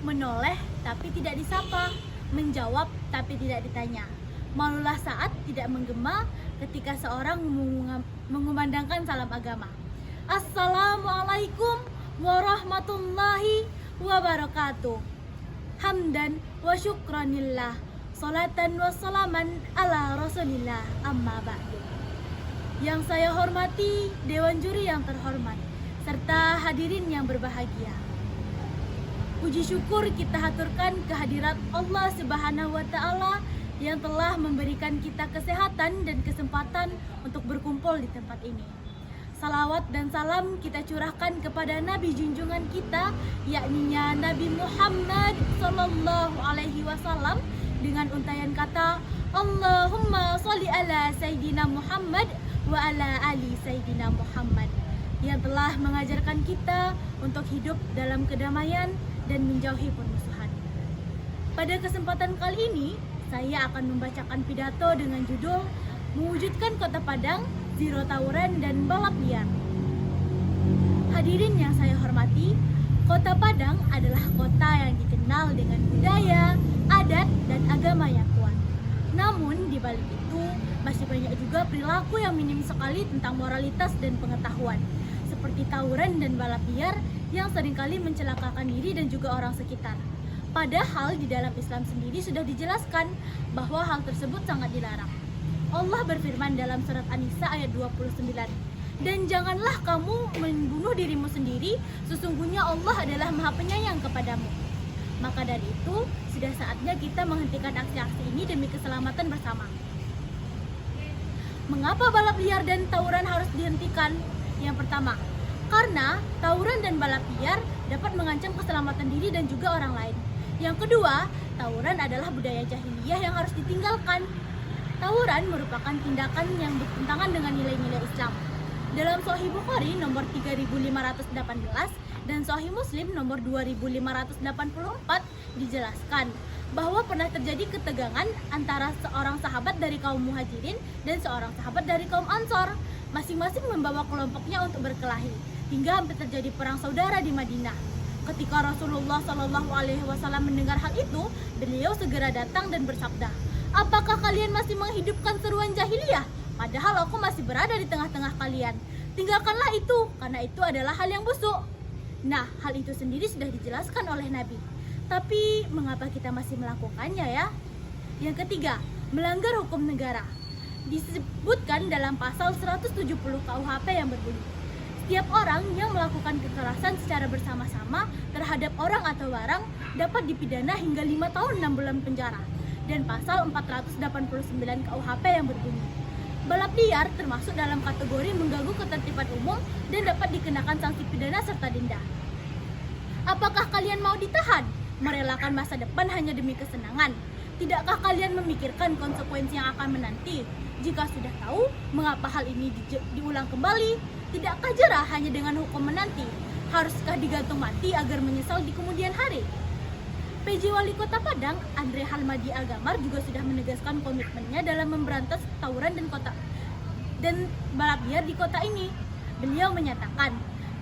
menoleh tapi tidak disapa, menjawab tapi tidak ditanya. Malulah saat tidak menggema ketika seorang mengumandangkan salam agama. Assalamualaikum warahmatullahi wabarakatuh. Hamdan wa syukranillah, salatan wa salaman ala rasulillah, amma ba'du. Yang saya hormati Dewan Juri yang terhormat, serta hadirin yang berbahagia. Puji syukur kita haturkan kehadirat Allah Subhanahu wa Ta'ala yang telah memberikan kita kesehatan dan kesempatan untuk berkumpul di tempat ini. Salawat dan salam kita curahkan kepada Nabi junjungan kita, yakni Nabi Muhammad Sallallahu Alaihi Wasallam, dengan untayan kata Allahumma sholli ala Sayyidina Muhammad wa ala ali Sayyidina Muhammad, yang telah mengajarkan kita untuk hidup dalam kedamaian dan menjauhi permusuhan. Pada kesempatan kali ini, saya akan membacakan pidato dengan judul Mewujudkan Kota Padang, Zero Tawuran dan Balap Liar. Hadirin yang saya hormati, Kota Padang adalah kota yang dikenal dengan budaya, adat, dan agama yang kuat. Namun, di balik itu, masih banyak juga perilaku yang minim sekali tentang moralitas dan pengetahuan, seperti tawuran dan balap liar yang seringkali mencelakakan diri dan juga orang sekitar. Padahal di dalam Islam sendiri sudah dijelaskan bahwa hal tersebut sangat dilarang. Allah berfirman dalam surat An-Nisa ayat 29, "Dan janganlah kamu membunuh dirimu sendiri, sesungguhnya Allah adalah Maha Penyayang kepadamu." Maka dari itu, sudah saatnya kita menghentikan aksi-aksi ini demi keselamatan bersama. Mengapa balap liar dan tawuran harus dihentikan? Yang pertama, karena tawuran dan balap liar dapat mengancam keselamatan diri dan juga orang lain. Yang kedua, tawuran adalah budaya jahiliyah yang harus ditinggalkan. Tawuran merupakan tindakan yang bertentangan dengan nilai-nilai Islam. Dalam Sahih Bukhari nomor 3518 dan Sahih Muslim nomor 2584 dijelaskan bahwa pernah terjadi ketegangan antara seorang sahabat dari kaum Muhajirin dan seorang sahabat dari kaum Ansor. Masing-masing membawa kelompoknya untuk berkelahi, hingga hampir terjadi perang saudara di Madinah. Ketika Rasulullah Shallallahu Alaihi Wasallam mendengar hal itu, beliau segera datang dan bersabda, "Apakah kalian masih menghidupkan seruan jahiliyah? Padahal aku masih berada di tengah-tengah kalian. Tinggalkanlah itu, karena itu adalah hal yang busuk." Nah, hal itu sendiri sudah dijelaskan oleh Nabi. Tapi, mengapa kita masih melakukannya ya? Yang ketiga, melanggar hukum negara. Disebutkan dalam pasal 170 KUHP yang berbunyi, setiap orang yang melakukan kekerasan secara bersama-sama terhadap orang atau barang dapat dipidana hingga 5 tahun 6 bulan penjara. Dan pasal 489 KUHP yang berbunyi, balap liar termasuk dalam kategori mengganggu ketertiban umum dan dapat dikenakan sanksi pidana serta denda. Apakah kalian mau ditahan? Merelakan masa depan hanya demi kesenangan? Tidakkah kalian memikirkan konsekuensi yang akan menanti? Jika sudah tahu, mengapa hal ini diulang kembali? Tidakkah jerah hanya dengan hukum menanti? Haruskah digantung mati agar menyesal di kemudian hari? PJ Wali Kota Padang, Andre Halmadi Agamar, juga sudah menegaskan komitmennya dalam memberantas tawuran dan balap liar di kota ini. Beliau menyatakan,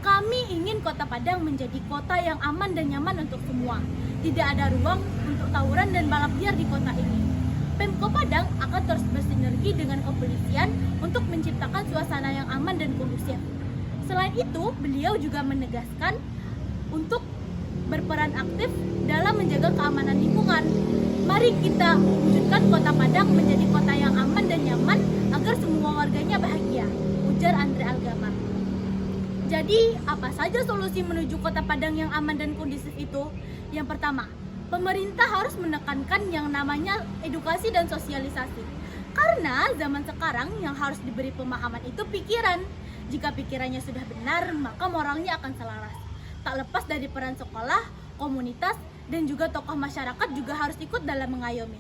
"Kami ingin Kota Padang menjadi kota yang aman dan nyaman untuk semua. Tidak ada ruang untuk tawuran dan balap liar di kota ini." Pemko Padang akan terus bersinergi dengan kepolisian untuk menciptakan suasana yang aman dan kondusif. Selain itu, beliau juga menegaskan untuk berperan aktif dalam menjaga keamanan lingkungan. Mari kita wujudkan Kota Padang menjadi kota yang aman dan nyaman agar semua warganya bahagia, ujar Andre Algamar. Jadi, apa saja solusi menuju Kota Padang yang aman dan kondusif itu? Yang pertama, pemerintah harus menekankan yang namanya edukasi dan sosialisasi. Karena zaman sekarang yang harus diberi pemahaman itu pikiran. Jika pikirannya sudah benar, maka moralnya akan selaras. Tak lepas dari peran sekolah, komunitas, dan juga tokoh masyarakat juga harus ikut dalam mengayomi.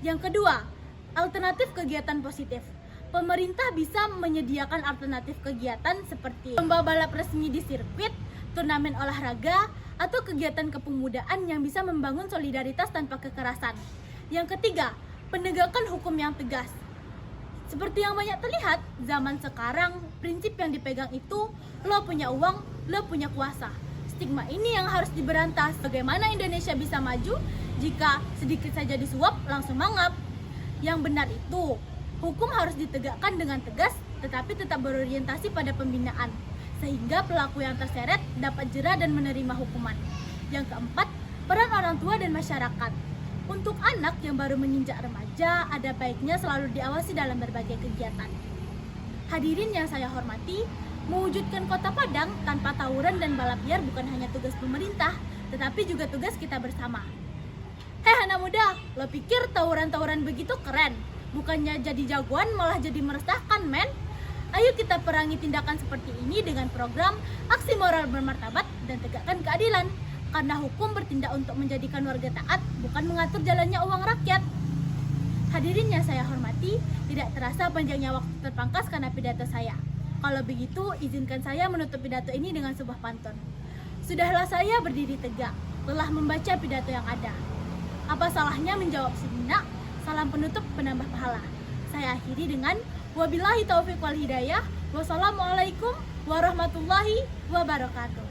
Yang kedua, alternatif kegiatan positif. Pemerintah bisa menyediakan alternatif kegiatan seperti lomba balap resmi di sirkuit, turnamen olahraga, atau kegiatan kepemudaan yang bisa membangun solidaritas tanpa kekerasan. Yang ketiga, penegakan hukum yang tegas. Seperti yang banyak terlihat, zaman sekarang prinsip yang dipegang itu lo punya uang, lo punya kuasa. Stigma ini yang harus diberantas. Bagaimana Indonesia bisa maju jika sedikit saja disuap langsung mangap? Yang benar itu, hukum harus ditegakkan dengan tegas tetapi tetap berorientasi pada pembinaan, sehingga pelaku yang terseret dapat jera dan menerima hukuman. Yang keempat, peran orang tua dan masyarakat. Untuk anak yang baru menginjak remaja, ada baiknya selalu diawasi dalam berbagai kegiatan. Hadirin yang saya hormati, mewujudkan Kota Padang tanpa tawuran dan balap liar bukan hanya tugas pemerintah, tetapi juga tugas kita bersama. Hei anak muda, lo pikir tawuran-tawuran begitu keren? Bukannya jadi jagoan malah jadi meresahkan, men? Ayo kita perangi tindakan seperti ini dengan program Aksi Moral Bermartabat dan Tegakkan Keadilan. Karena hukum bertindak untuk menjadikan warga taat, bukan mengatur jalannya uang rakyat. Hadirin yang saya hormati, tidak terasa panjangnya waktu terpangkas karena pidato saya. Kalau begitu, izinkan saya menutup pidato ini dengan sebuah pantun. Sudahlah saya berdiri tegak, lelah membaca pidato yang ada. Apa salahnya menjawab sejenak, salam penutup penambah pahala. Saya akhiri dengan wabillahi taufiq wal hidayah. Wassalamualaikum warahmatullahi wabarakatuh.